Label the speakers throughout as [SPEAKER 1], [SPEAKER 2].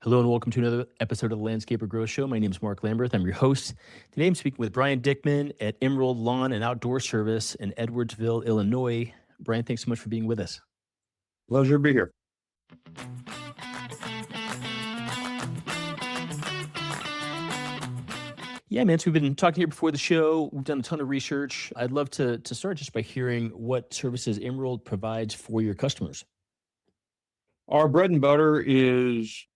[SPEAKER 1] Hello and welcome to another episode of the Landscaper Growth Show. My name is Mark Lamberth. I'm your host. Today I'm speaking with Brian Dickmann at Emerald Lawn and Outdoor Service in Edwardsville, Illinois. Brian, thanks so much for being with us.
[SPEAKER 2] Pleasure to be here.
[SPEAKER 1] Yeah, man. So we've been talking here before the show. We've done a ton of research. I'd love to start just by hearing what services Emerald provides for your customers.
[SPEAKER 2] Our bread and butter is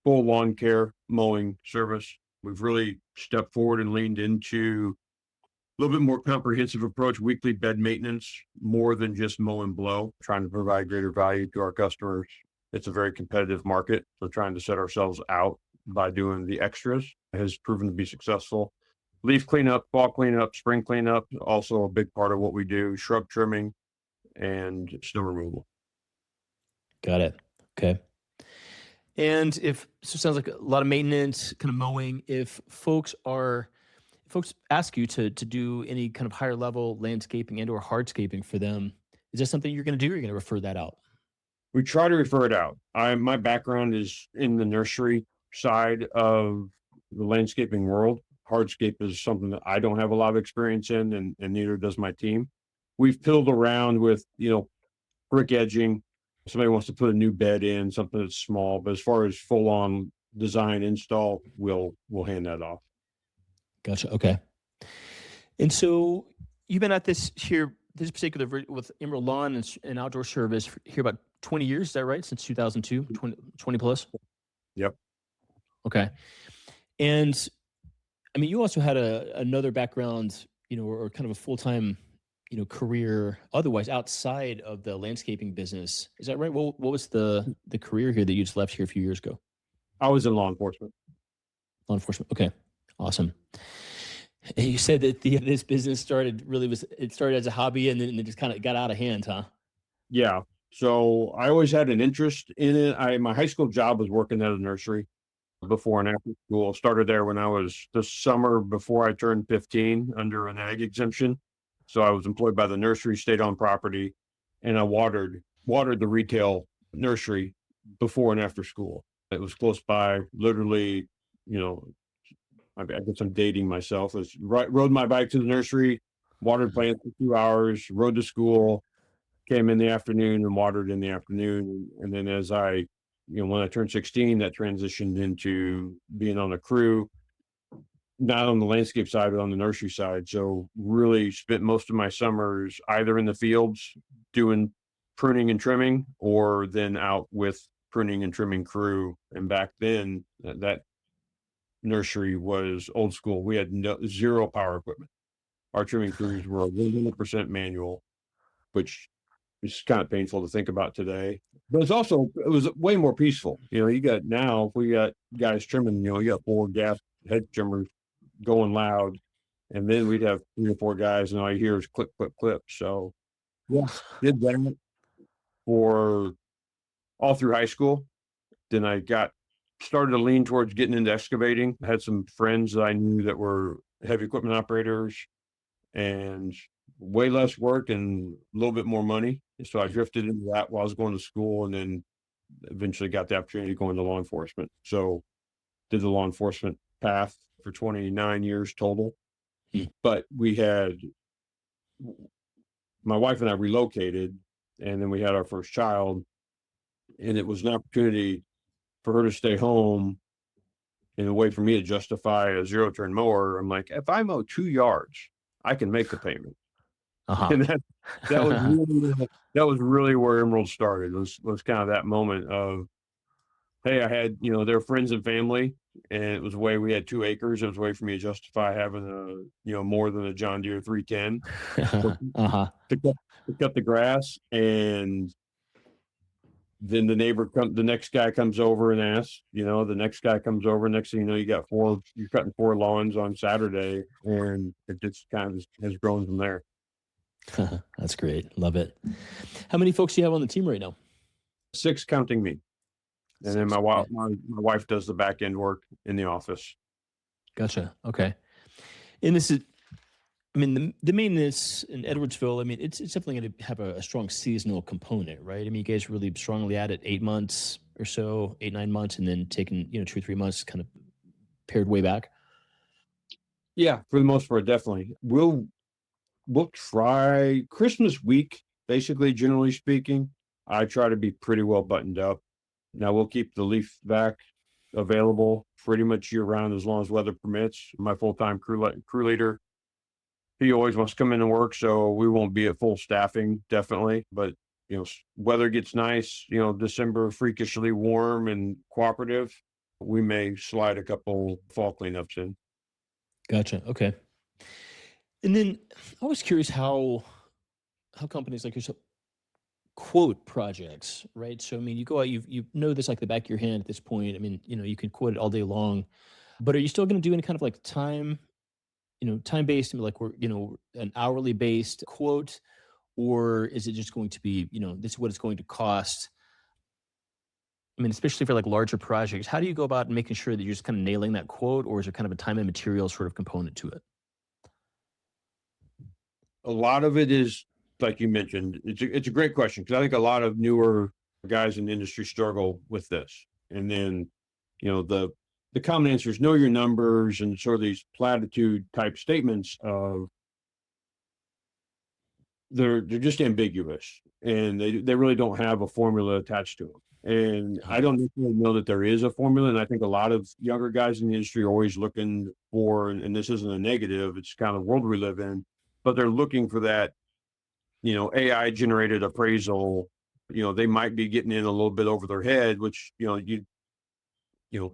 [SPEAKER 2] full lawn care mowing service. We've really stepped forward and leaned into a little bit more comprehensive approach, weekly bed maintenance, more than just mow and blow, trying to provide greater value to our customers. It's a very competitive market, so trying to set ourselves out by doing the extras has proven to be successful. Leaf cleanup, fall cleanup, spring cleanup, also a big part of what we do, shrub trimming and snow removal.
[SPEAKER 1] Got it. Okay. And so it sounds like a lot of maintenance, kind of mowing. If folks ask you to do any kind of higher level landscaping and or hardscaping for them, is that something you're going to do or you're going to refer that out?
[SPEAKER 2] We try to refer it out. My background is in the nursery side of the landscaping world. Hardscape is something that I don't have a lot of experience in, and neither does my team. We've pilled around with, brick edging. Somebody wants to put a new bed in, something that's small, but as far as full on design install, we'll hand that off.
[SPEAKER 1] Gotcha. Okay. And so you've been at this particular with Emerald Lawn and Outdoor Service here about 20 years. Is that right? Since 2002, 20 plus?
[SPEAKER 2] Yep.
[SPEAKER 1] Okay. And I mean, you also had another background, or kind of a full-time, career otherwise outside of the landscaping business. Is that right? What was the career here that you just left here a few years ago?
[SPEAKER 2] I was in law enforcement.
[SPEAKER 1] Law enforcement. Okay. Awesome. And you said that this business started as a hobby and then it just kind of got out of hand, huh?
[SPEAKER 2] Yeah. So I always had an interest in it. My high school job was working at a nursery before and after school. Started there when I was the summer before I turned 15 under an ag exemption. So I was employed by the nursery, stayed on property, and I watered the retail nursery before and after school. It was close by, literally, I guess I'm dating myself. Rode my bike to the nursery, watered plants for 2 hours, rode to school, came in the afternoon and watered in the afternoon. And then as when I turned 16, that transitioned into being on a crew, not on the landscape side, but on the nursery side. So really spent most of my summers either in the fields doing pruning and trimming, or then out with pruning and trimming crew. And back then, that nursery was old school. We had zero power equipment. Our trimming crews were 100% manual, which is kind of painful to think about today. But it was way more peaceful. We got guys trimming, you got 4 gas head trimmers going loud, and then we'd have 3 or 4 guys, and all you hear is clip, clip, clip. So yeah, did that for all through high school. Then I started to lean towards getting into excavating. I had some friends that I knew that were heavy equipment operators, and way less work and a little bit more money. So I drifted into that while I was going to school, and then eventually got the opportunity to go into law enforcement. So did the law enforcement path for 29 years total. But my wife and I relocated, and then we had our first child, and it was an opportunity for her to stay home and a way for me to justify a 0-turn mower. I'm like, if I mow 2 yards, I can make the payment.
[SPEAKER 1] Uh-huh.
[SPEAKER 2] And that was really where Emerald started. Was kind of that moment of, hey, I had, their friends and family, and it was a way we had 2 acres. It was a way for me to justify having more than a John Deere 310
[SPEAKER 1] Uh-huh.
[SPEAKER 2] to cut the grass. And then the next guy comes over and asks, the next guy comes over. Next thing you know, you're cutting 4 lawns on Saturday, and it just kind of has grown from there.
[SPEAKER 1] That's great. Love it. How many folks do you have on the team right now?
[SPEAKER 2] 6, counting me. And then my wife does the back end work in the office.
[SPEAKER 1] Gotcha. Okay. And this is I mean, the maintenance in Edwardsville, I mean, it's definitely going to have a strong seasonal component, right? I mean, you guys really strongly at it 8 months or so, 8, 9 months, and then taking, 2 or 3 months kind of paired way back.
[SPEAKER 2] Yeah, for the most part, definitely. We'll try Christmas week, basically, generally speaking. I try to be pretty well buttoned up. Now we'll keep the leaf vac available pretty much year round as long as weather permits. My full-time crew leader, he always wants to come in and work, so we won't be at full staffing, definitely. But weather gets nice, December freakishly warm and cooperative. We may slide a couple fall cleanups in.
[SPEAKER 1] Gotcha. Okay. And then I was curious how companies like yourself quote projects, right? So I mean, you go out, you know this like the back of your hand at this point. I mean, you can quote it all day long, but are you still going to do any kind of like time based, like we're an hourly based quote, or is it just going to be this is what it's going to cost? I mean, especially for like larger projects, how do you go about making sure that you're just kind of nailing that quote, or is there kind of a time and material sort of component to it?
[SPEAKER 2] A lot of it is like you mentioned. It's a great question because I think a lot of newer guys in the industry struggle with this. And then, the common answer is know your numbers and sort of these platitude type statements of they're just ambiguous and they really don't have a formula attached to them. And I don't necessarily know that there is a formula. And I think a lot of younger guys in the industry are always looking for, and this isn't a negative, it's kind of the world we live in, but they're looking for that, AI generated appraisal. They might be getting in a little bit over their head, which,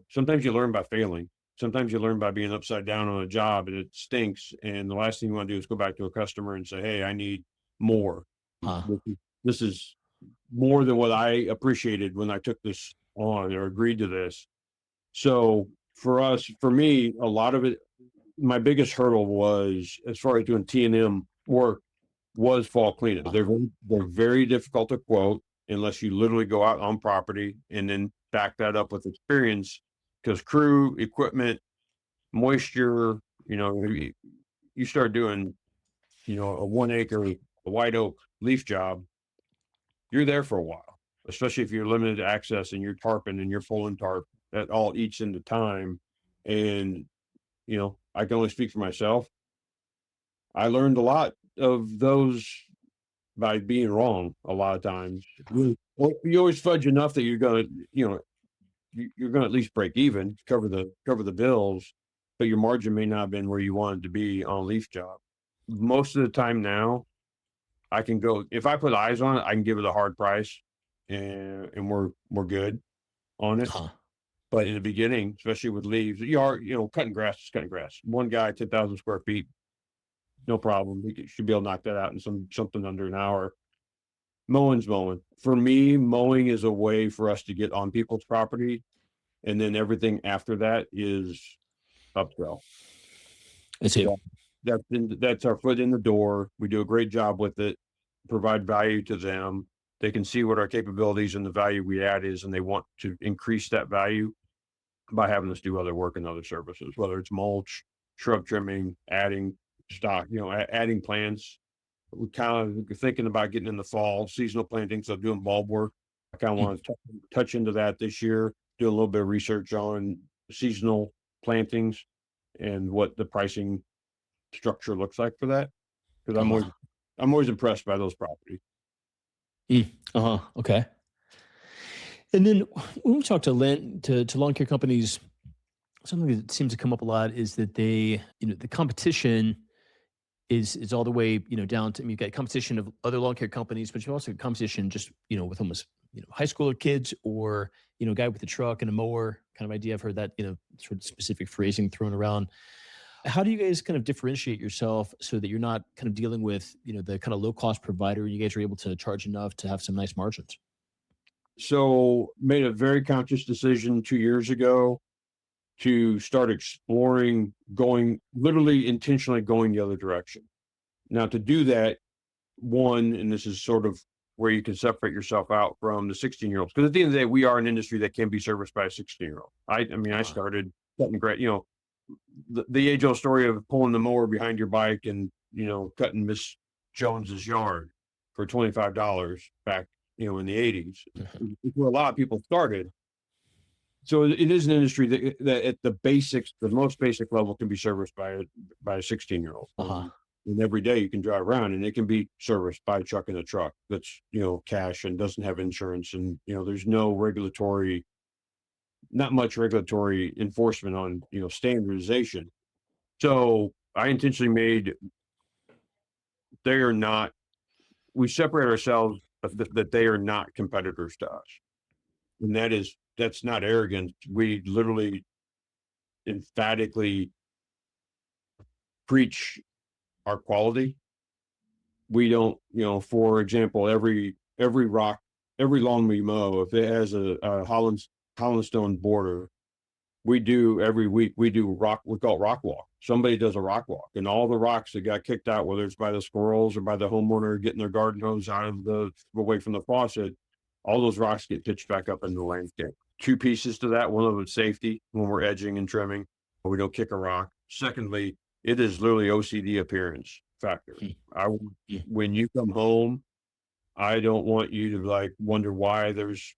[SPEAKER 2] sometimes you learn by failing. Sometimes you learn by being upside down on a job and it stinks. And the last thing you want to do is go back to a customer and say, hey, I need more.
[SPEAKER 1] Huh.
[SPEAKER 2] This is more than what I appreciated when I took this on or agreed to this. So for me, a lot of it, my biggest hurdle was as far as doing T&M work was fall cleanup. They're very difficult to quote unless you literally go out on property and then back that up with experience because crew, equipment, moisture, you start doing, a 1 acre, a white oak leaf job, you're there for a while, especially if you're limited access and you're tarping and you're pulling tarp, that all eats into time. And, I can only speak for myself. I learned a lot of those by being wrong a lot of times. You always fudge enough that you're gonna, you're gonna at least break even, cover the bills, but your margin may not have been where you wanted to be on a leaf job. Most of the time now, I can go if I put eyes on it, I can give it a hard price, and we're good on it.
[SPEAKER 1] Huh.
[SPEAKER 2] But in the beginning, especially with leaves, you are cutting grass is cutting grass. One guy, 10,000 square feet, no problem. He should be able to knock that out in something under an hour. Mowing's mowing. For me, mowing is a way for us to get on people's property, and then everything after that is upsell.
[SPEAKER 1] I see.
[SPEAKER 2] So that's our foot in the door. We do a great job with it, provide value to them. They can see what our capabilities and the value we add is, and they want to increase that value by having us do other work and other services, whether it's mulch, shrub trimming, adding stock, adding plants. We kind of thinking about getting in the fall, seasonal planting, so doing bulb work. I kind of
[SPEAKER 1] Mm.
[SPEAKER 2] want to touch into that this year, do a little bit of research on seasonal plantings and what the pricing structure looks like for that. Because
[SPEAKER 1] Uh-huh.
[SPEAKER 2] I'm always impressed by those properties.
[SPEAKER 1] Mm. Uh-huh. Okay. And then when we talk to lawn care companies, something that seems to come up a lot is that the competition is all the way, down to, I mean, you've got competition of other lawn care companies, but you also got competition just, with almost, high schooler kids or, guy with a truck and a mower kind of idea. I've heard that, sort of specific phrasing thrown around. How do you guys kind of differentiate yourself so that you're not kind of dealing with, the kind of low cost provider? You guys are able to charge enough to have some nice margins.
[SPEAKER 2] So made a very conscious decision 2 years ago to start exploring going literally intentionally going the other direction. Now to do that, one, and this is sort of where you can separate yourself out from the 16-year-olds. Because at the end of the day, we are an industry that can be serviced by a 16-year-old. I mean, I
[SPEAKER 1] Uh-huh.
[SPEAKER 2] started cutting grass, the age old story of pulling the mower behind your bike and cutting Miss Jones's yard for $25 back, in the 80s. It's where a lot of people started. So it is an industry that at the basics, the most basic level, can be serviced by a 16-year-old.
[SPEAKER 1] Uh-huh.
[SPEAKER 2] And every day you can drive around and it can be serviced by a truck in a truck that's, cash and doesn't have insurance. And, there's not much regulatory enforcement on, standardization. So I intentionally they are not, we separate ourselves, but that they are not competitors to us. And that's not arrogance. We literally emphatically preach our quality. We don't, for example, every lawn we mow, if it has a Holland stone border, every week we do we call it rock walk. Somebody does a rock walk, and all the rocks that got kicked out, whether it's by the squirrels or by the homeowner getting their garden hose away from the faucet, all those rocks get pitched back up into the landscape. Two pieces to that. One of them is safety when we're edging and trimming. We don't kick a rock. Secondly, it is literally OCD appearance factor. When you come home, I don't want you to wonder why there's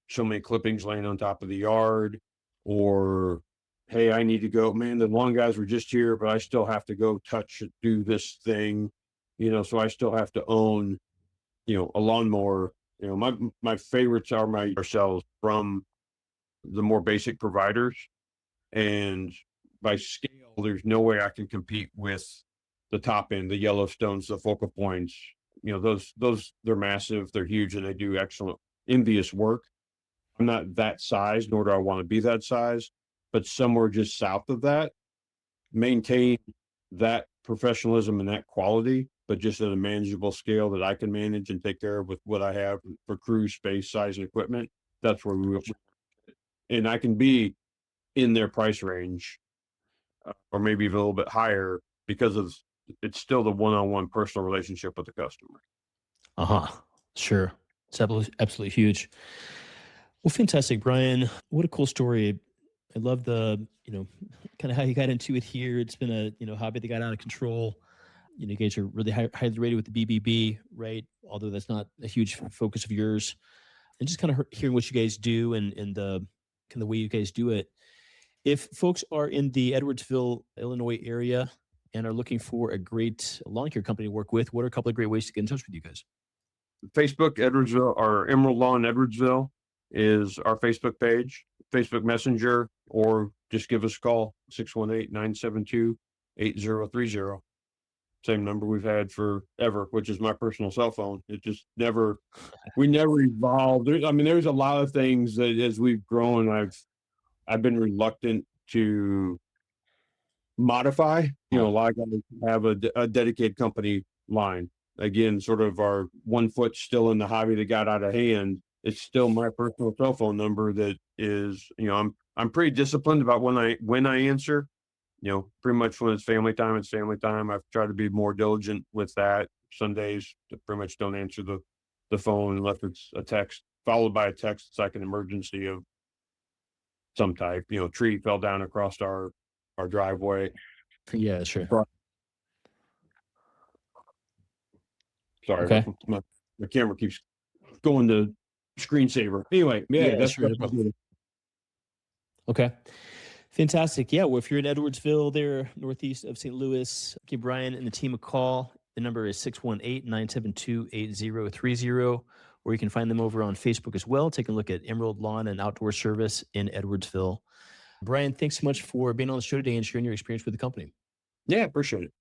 [SPEAKER 2] so many clippings laying on top of the yard, or, hey, I need to go, man, the lawn guys were just here, but I still have to go do this thing, so I still have to own, a lawnmower. My favorites are ourselves from the more basic providers. And by scale, there's no way I can compete with the top end, the Yellowstones, the Focal Points. Those they're massive, they're huge, and they do excellent, envious work. I'm not that size, nor do I want to be that size, but somewhere just south of that, maintain that professionalism and that quality, but just at a manageable scale that I can manage and take care of with what I have for crew, space, size, and equipment. That's where and I can be in their price range, or maybe even a little bit higher, because it's still the one-on-one personal relationship with the customer.
[SPEAKER 1] Uh-huh. Sure. It's absolutely huge. Well, fantastic, Brian. What a cool story. I love the, kind of how you got into it here. It's been a, hobby that got out of control. You guys are really highly rated with the BBB, right? Although that's not a huge focus of yours. And just kind of hearing what you guys do and the kind of the way you guys do it. If folks are in the Edwardsville, Illinois area and are looking for a great lawn care company to work with, what are a couple of great ways to get in touch with you guys?
[SPEAKER 2] Facebook, Edwardsville, or Emerald Lawn Edwardsville is our Facebook page, Facebook Messenger, or just give us a call, 618-972-8030. Same number we've had forever, which is my personal cell phone. It just we never evolved. There's a lot of things that as we've grown, I've been reluctant to modify. A lot of guys have a dedicated company line. Again, sort of our 1 foot still in the hobby that got out of hand. It's still my personal cell phone number that is, I'm pretty disciplined about when I answer. Pretty much when it's family time, it's family time. I've tried to be more diligent with that. Sundays, I pretty much don't answer the phone unless it's a text, followed by a text. It's like an emergency of some type. Tree fell down across our driveway.
[SPEAKER 1] Yeah, sure.
[SPEAKER 2] Sorry,
[SPEAKER 1] Okay.
[SPEAKER 2] my camera keeps going to screensaver. Anyway, yeah, that's
[SPEAKER 1] sure. Okay. Fantastic. Yeah. Well, if you're in Edwardsville, there, northeast of St. Louis, give Brian and the team a call. The number is 618-972-8030, or you can find them over on Facebook as well. Take a look at Emerald Lawn and Outdoor Service in Edwardsville. Brian, thanks so much for being on the show today and sharing your experience with the company.
[SPEAKER 2] Yeah, appreciate it.